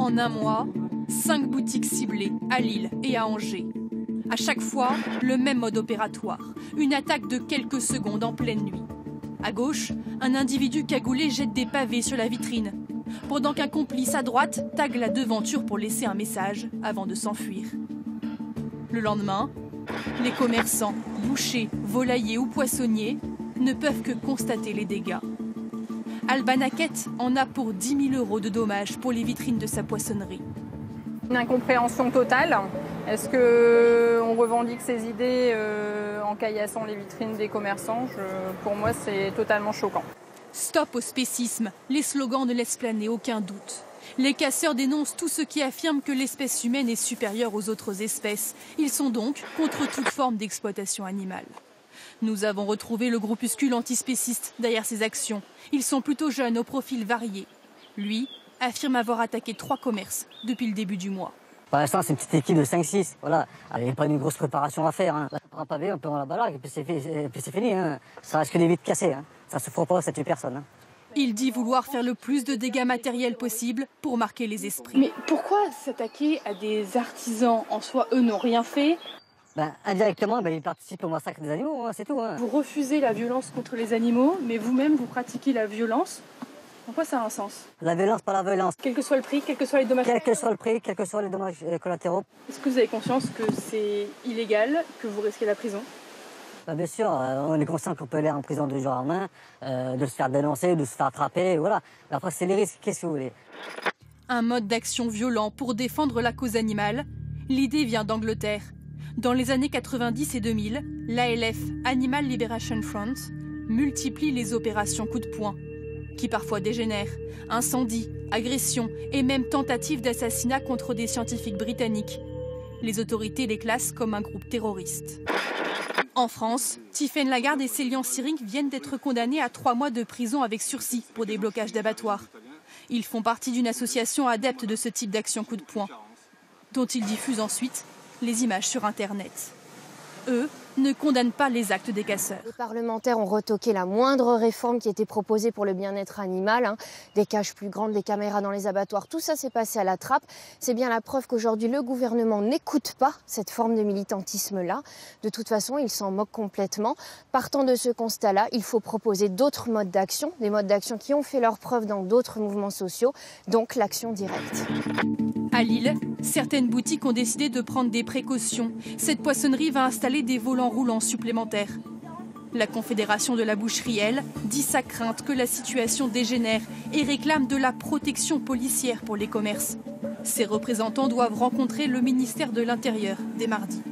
En un mois, 5 boutiques ciblées à Lille et à Angers. À chaque fois, le même mode opératoire. Une attaque de quelques secondes en pleine nuit. À gauche, un individu cagoulé jette des pavés sur la vitrine, pendant qu'un complice à droite tague la devanture pour laisser un message avant de s'enfuir. Le lendemain, les commerçants, bouchers, volaillers ou poissonniers ne peuvent que constater les dégâts. Alban Hackett en a pour 10 000 € de dommages pour les vitrines de sa poissonnerie. Une incompréhension totale. Est-ce qu'on revendique ces idées en caillassant les vitrines des commerçants? Pour moi, c'est totalement choquant. Stop au spécisme. Les slogans ne laissent planer aucun doute. Les casseurs dénoncent tous ceux qui affirment que l'espèce humaine est supérieure aux autres espèces. Ils sont donc contre toute forme d'exploitation animale. Nous avons retrouvé le groupuscule antispéciste derrière ces actions. Ils sont plutôt jeunes, aux profils variés. Lui affirme avoir attaqué 3 commerces depuis le début du mois. Pour l'instant, c'est une petite équipe de 5-6. Voilà. Il n'y a pas une grosse préparation à faire. On prend un pavé, on peut en la balle, et puis c'est fini. Ça reste que des vitres cassées. Ça ne se fera pas, ça tue personne. Il dit vouloir faire le plus de dégâts matériels possible pour marquer les esprits. Mais pourquoi s'attaquer à des artisans? En soi, eux n'ont rien fait. Indirectement, ils participent au massacre des animaux, c'est tout. Vous refusez la violence contre les animaux, mais vous-même, vous pratiquez la violence. En quoi ça a un sens? La violence, pas la violence. Quel que soit le prix, quels que soient les dommages. Quel que soit le prix, quels que soient les dommages collatéraux. Est-ce que vous avez conscience que c'est illégal, que vous risquez la prison? Bien sûr, on est conscient qu'on peut aller en prison de jour en main, de se faire dénoncer, de se faire attraper, voilà. Mais après, c'est les risques, qu'est-ce que vous voulez? Un mode d'action violent pour défendre la cause animale. L'idée vient d'Angleterre. Dans les années 90 et 2000, l'ALF, Animal Liberation Front, multiplie les opérations coup de poing, qui parfois dégénèrent. Incendies, agressions et même tentatives d'assassinat contre des scientifiques britanniques. Les autorités les classent comme un groupe terroriste. En France, Tiffaine Lagarde et Célian Syrinx viennent d'être condamnés à 3 mois de prison avec sursis pour des blocages d'abattoirs. Ils font partie d'une association adepte de ce type d'action coup de poing, dont ils diffusent ensuite les images sur Internet. Eux ne condamnent pas les actes des casseurs. Les parlementaires ont retoqué la moindre réforme qui était proposée pour le bien-être animal. Des cages plus grandes, des caméras dans les abattoirs, tout ça s'est passé à la trappe. C'est bien la preuve qu'aujourd'hui le gouvernement n'écoute pas cette forme de militantisme-là. De toute façon, il s'en moque complètement. Partant de ce constat-là, il faut proposer d'autres modes d'action, des modes d'action qui ont fait leur preuve dans d'autres mouvements sociaux, donc l'action directe. À Lille, certaines boutiques ont décidé de prendre des précautions. Cette poissonnerie va installer des volants roulants supplémentaires. La Confédération de la boucherie, elle, dit sa crainte que la situation dégénère et réclame de la protection policière pour les commerces. Ses représentants doivent rencontrer le ministère de l'Intérieur dès mardi.